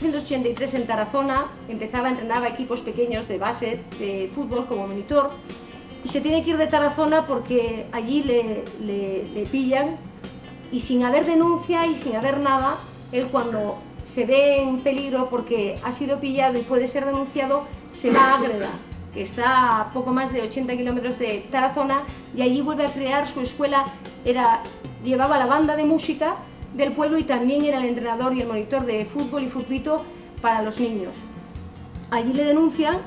1983 en Tarazona empezaba a entrenar a equipos pequeños de básquet, de fútbol como monitor, y se tiene que ir de Tarazona porque allí le pillan, y sin haber denuncia y sin haber nada, él cuando se ve en peligro porque ha sido pillado y puede ser denunciado, se va a Ágreda, que está a poco más de 80 kilómetros de Tarazona, y allí vuelve a crear su escuela. Llevaba la banda de música del pueblo y también era el entrenador y el monitor de fútbol y futbito para los niños. Allí le denuncian,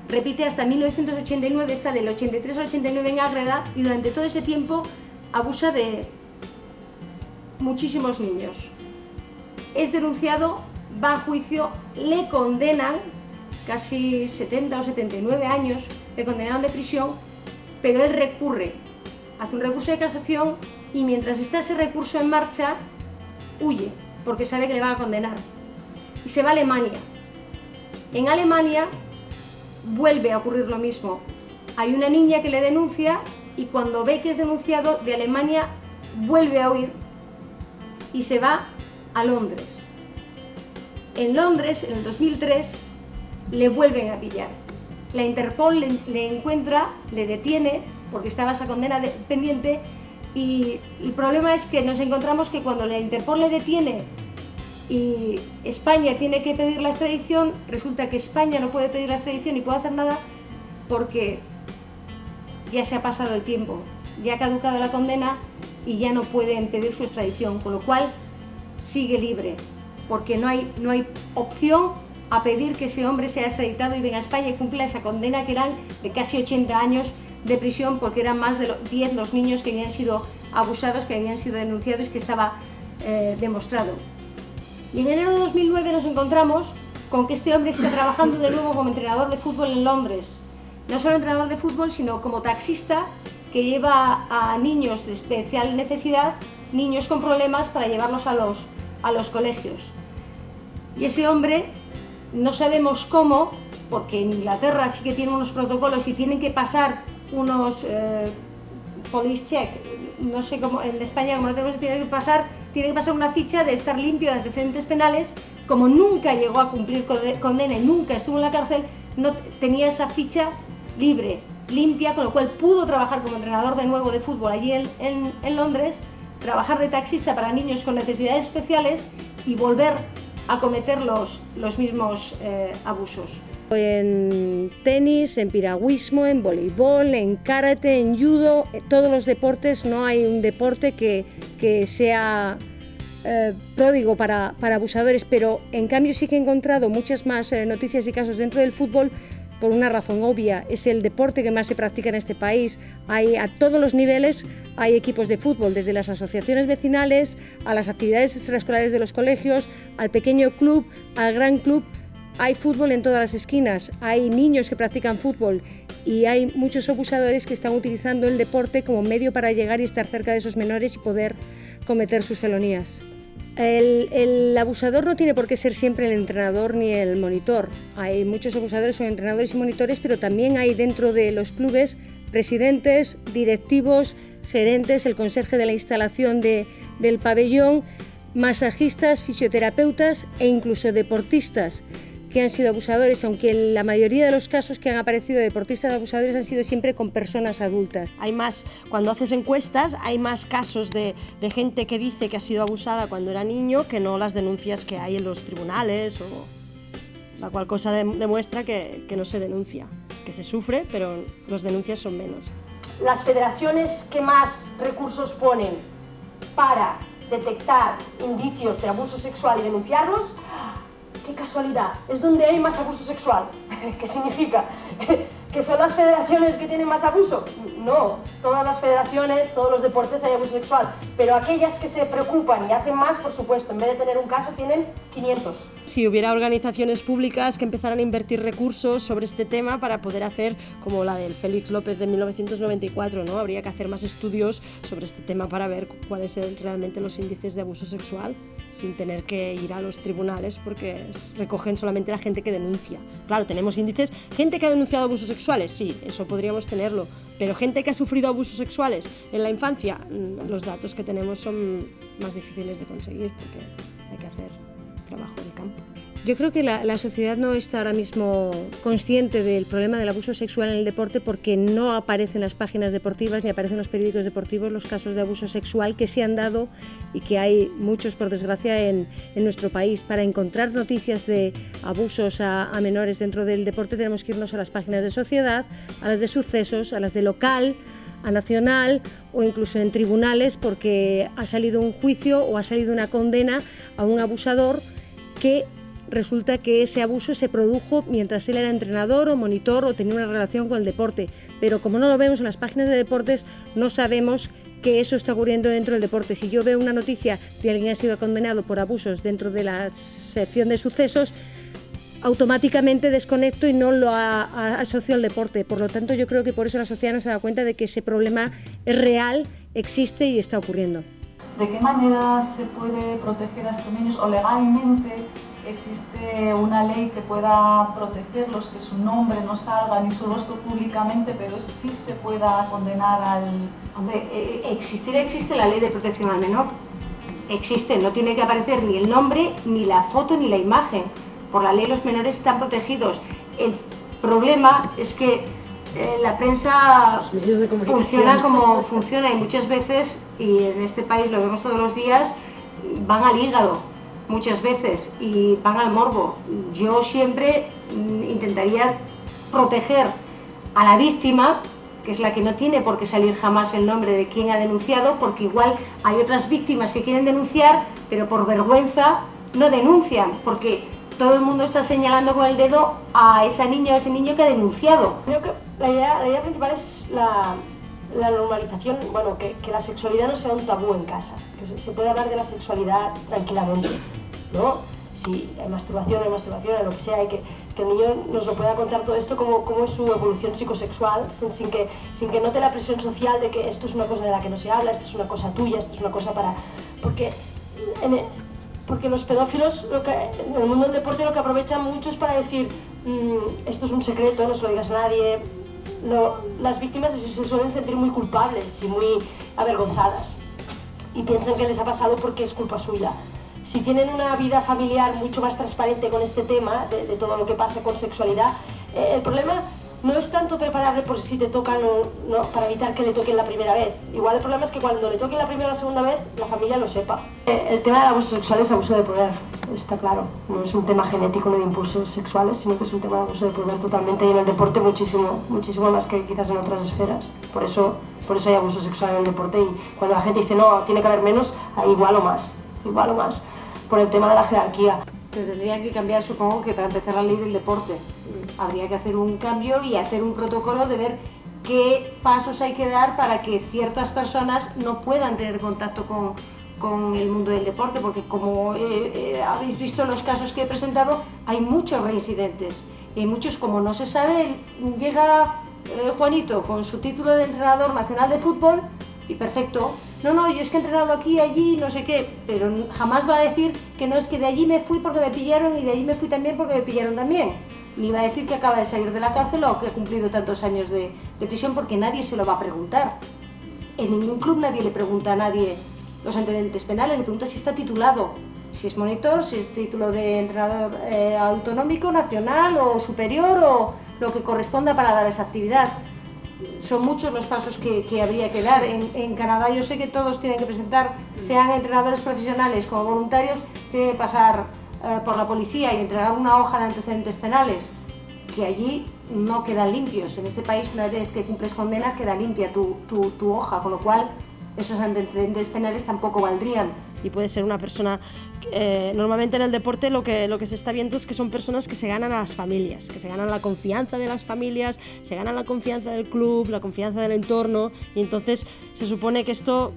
repite hasta 1989, está del 83 al 89 en Ágreda, y durante todo ese tiempo abusa de muchísimos niños. Es denunciado, va a juicio, le condenan casi 70 o 79 años, le condenaron de prisión, pero él recurre, hace un recurso de casación, y mientras está ese recurso en marcha, huye, porque sabe que le van a condenar, y se va a Alemania. En Alemania vuelve a ocurrir lo mismo. Hay una niña que le denuncia, y cuando ve que es denunciado, de Alemania vuelve a huir y se va a Londres. En Londres, en el 2003, le vuelven a pillar. La Interpol le encuentra, le detiene, porque estaba esa condena pendiente, y el problema es que nos encontramos que cuando la Interpol le detiene y España tiene que pedir la extradición, resulta que España no puede pedir la extradición ni puede hacer nada porque ya se ha pasado el tiempo, ya ha caducado la condena y ya no pueden pedir su extradición, con lo cual sigue libre, porque no hay opción a pedir que ese hombre sea extraditado y venga a España y cumpla esa condena que eran de casi 80 años de prisión, porque eran más de 10 los niños que habían sido abusados, que habían sido denunciados, que estaba demostrado. Y en enero de 2009 nos encontramos con que este hombre está trabajando de nuevo como entrenador de fútbol en Londres. No solo entrenador de fútbol, sino como taxista que lleva a niños de especial necesidad, niños con problemas, para llevarlos a los colegios. Y ese hombre, no sabemos cómo, porque en Inglaterra sí que tiene unos protocolos y tienen que pasar unos police check, no sé cómo, en España como no tenemos, tiene que pasar una ficha de estar limpio de antecedentes penales. Como nunca llegó a cumplir condena y nunca estuvo en la cárcel, no tenía esa ficha libre, limpia, con lo cual pudo trabajar como entrenador de nuevo de fútbol allí en Londres, trabajar de taxista para niños con necesidades especiales y volver a cometer los mismos abusos. En tenis, en piragüismo, en voleibol, en karate, en judo, todos los deportes, no hay un deporte que sea pródigo para abusadores, pero en cambio sí que he encontrado muchas más noticias y casos dentro del fútbol, por una razón obvia: es el deporte que más se practica en este país. Hay a todos los niveles, hay equipos de fútbol, desde las asociaciones vecinales a las actividades extraescolares de los colegios, al pequeño club, al gran club. Hay fútbol en todas las esquinas, hay niños que practican fútbol y hay muchos abusadores que están utilizando el deporte como medio para llegar y estar cerca de esos menores y poder cometer sus felonías. El abusador no tiene por qué ser siempre el entrenador ni el monitor. Hay muchos abusadores, son entrenadores y monitores, pero también hay dentro de los clubes presidentes, directivos, gerentes, el conserje de la instalación del pabellón, masajistas, fisioterapeutas e incluso deportistas que han sido abusadores, aunque en la mayoría de los casos que han aparecido de deportistas abusadores han sido siempre con personas adultas. Hay más, cuando haces encuestas, hay más casos de gente que dice que ha sido abusada cuando era niño que no las denuncias que hay en los tribunales, o la cual cosa demuestra que no se denuncia, que se sufre, pero las denuncias son menos. Las federaciones que más recursos ponen para detectar indicios de abuso sexual y denunciarlos, ¡qué casualidad! Es donde hay más abuso sexual. ¿Qué significa? ¿Que son las federaciones que tienen más abuso? No, todas las federaciones, todos los deportes hay abuso sexual, pero aquellas que se preocupan y hacen más, por supuesto, en vez de tener un caso tienen 500. Si hubiera organizaciones públicas que empezaran a invertir recursos sobre este tema para poder hacer como la del Félix López de 1994, ¿no? Habría que hacer más estudios sobre este tema para ver cuáles son realmente los índices de abuso sexual sin tener que ir a los tribunales, porque recogen solamente la gente que denuncia. Claro, tenemos índices, gente que ha denunciado abusos sexuales, sí, eso podríamos tenerlo, pero gente que ha sufrido abusos sexuales en la infancia, los datos que tenemos son más difíciles de conseguir porque hay que hacer trabajo de campo. Yo creo que la sociedad no está ahora mismo consciente del problema del abuso sexual en el deporte porque no aparecen en las páginas deportivas ni aparecen en los periódicos deportivos los casos de abuso sexual que se han dado y que hay muchos, por desgracia, en nuestro país. Para encontrar noticias de abusos a menores dentro del deporte tenemos que irnos a las páginas de Sociedad, a las de Sucesos, a las de Local, a Nacional o incluso en tribunales porque ha salido un juicio o ha salido una condena a un abusador que resulta que ese abuso se produjo mientras él era entrenador o monitor o tenía una relación con el deporte, pero como no lo vemos en las páginas de deportes no sabemos que eso está ocurriendo dentro del deporte. Si yo veo una noticia de alguien que ha sido condenado por abusos dentro de la sección de Sucesos, automáticamente desconecto y no lo asocio al deporte. Por lo tanto, yo creo que por eso la sociedad no se da cuenta de que ese problema es real, existe y está ocurriendo. ¿De qué manera se puede proteger a estos niños o legalmente existe una ley que pueda protegerlos, que su nombre no salga ni su rostro públicamente, pero sí se pueda condenar al... Hombre, existe la ley de protección al menor. Existe, no tiene que aparecer ni el nombre, ni la foto, ni la imagen. Por la ley los menores están protegidos. El problema es que la prensa funciona como funciona y muchas veces, y en este país lo vemos todos los días, van al hígado muchas veces y van al morbo. Yo siempre intentaría proteger a la víctima, que es la que no tiene por qué salir jamás el nombre de quien ha denunciado, porque igual hay otras víctimas que quieren denunciar, pero por vergüenza no denuncian, porque todo el mundo está señalando con el dedo a esa niña o ese niño que ha denunciado. Creo que la idea principal es la normalización, bueno, que la sexualidad no sea un tabú en casa, que se puede hablar de la sexualidad tranquilamente, ¿no? Si hay masturbación, lo que sea, y que el niño nos lo pueda contar todo esto, cómo es su evolución psicosexual, sin que note la presión social de que esto es una cosa de la que no se habla, esto es una cosa tuya, esto es una cosa para... Porque los pedófilos, en el mundo del deporte, lo que aprovechan mucho es para decir esto es un secreto, no se lo digas a nadie. Las víctimas se suelen sentir muy culpables y muy avergonzadas y piensan que les ha pasado porque es culpa suya. Si tienen una vida familiar mucho más transparente con este tema, de todo lo que pasa con sexualidad, el problema no es tanto prepararle por si te tocan o no, para evitar que le toquen la primera vez. Igual el problema es que cuando le toquen la primera o la segunda vez, la familia lo sepa. El tema del abuso sexual es abuso de poder, está claro. No es un tema genético ni de impulsos sexuales, sino que es un tema de abuso de poder totalmente, y en el deporte muchísimo más que quizás en otras esferas. Por eso hay abuso sexual en el deporte, y cuando la gente dice no, tiene que haber menos, hay igual o más, por el tema de la jerarquía. Tendría que cambiar, supongo que para empezar, la ley del deporte. Habría que hacer un cambio y hacer un protocolo de ver qué pasos hay que dar para que ciertas personas no puedan tener contacto con el mundo del deporte, porque como habéis visto en los casos que he presentado, hay muchos reincidentes. Y hay muchos, como no se sabe, llega Juanito con su título de entrenador nacional de fútbol y perfecto. No, yo es que he entrenado aquí, allí, no sé qué, pero jamás va a decir que no, es que de allí me fui porque me pillaron y de allí me fui también porque me pillaron también. Ni va a decir que acaba de salir de la cárcel o que ha cumplido tantos años de prisión, porque nadie se lo va a preguntar. En ningún club nadie le pregunta a nadie los antecedentes penales, le pregunta si está titulado, si es monitor, si es título de entrenador autonómico, nacional o superior o lo que corresponda para dar esa actividad. Son muchos los pasos que habría que dar. En Canadá yo sé que todos tienen que presentar, sean entrenadores profesionales como voluntarios, tienen que pasar por la policía y entregar una hoja de antecedentes penales, que allí no quedan limpios. En este país, una vez que cumples condena, queda limpia tu hoja, con lo cual esos antecedentes penales tampoco valdrían. Y puede ser una persona, normalmente en el deporte lo que se está viendo es que son personas que se ganan a las familias, que se ganan la confianza de las familias, se ganan la confianza del club, la confianza del entorno, y entonces se supone que esto,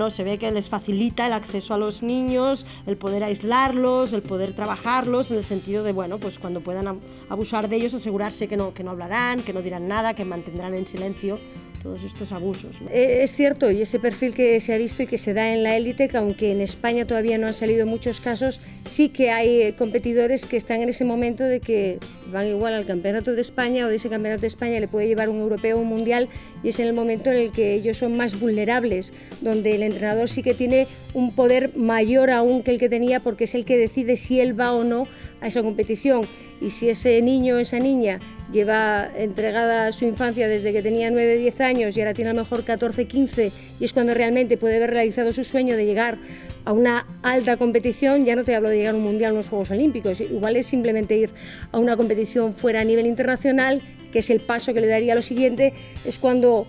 se ve que les facilita el acceso a los niños, el poder aislarlos, el poder trabajarlos, en el sentido de, bueno, pues cuando puedan abusar de ellos, asegurarse que no hablarán, que no dirán nada, que mantendrán en silencio todos estos abusos, ¿no? Es cierto, y ese perfil que se ha visto y que se da en la élite, que aunque en España todavía no han salido muchos casos, sí que hay competidores que están en ese momento de que van igual al campeonato de España, o de ese campeonato de España le puede llevar un europeo o un mundial, y es en el momento en el que ellos son más vulnerables, donde el entrenador sí que tiene un poder mayor aún que el que tenía, porque es el que decide si él va o no a esa competición. Y si ese niño o esa niña lleva entregada su infancia desde que tenía 9, 10 años y ahora tiene a lo mejor 14, 15, y es cuando realmente puede haber realizado su sueño de llegar a una alta competición, ya no te hablo de llegar a un mundial o unos Juegos Olímpicos, igual es simplemente ir a una competición fuera a nivel internacional, que es el paso que le daría a lo siguiente, es cuando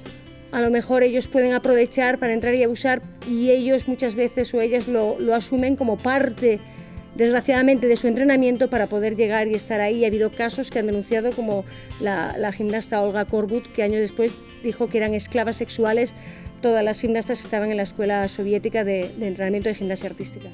a lo mejor ellos pueden aprovechar para entrar y abusar, y ellos muchas veces o ellas lo asumen como parte, desgraciadamente, de su entrenamiento para poder llegar y estar ahí. Ha habido casos que han denunciado, como la gimnasta Olga Korbut, que años después dijo que eran esclavas sexuales todas las gimnastas que estaban en la escuela soviética de entrenamiento de gimnasia artística.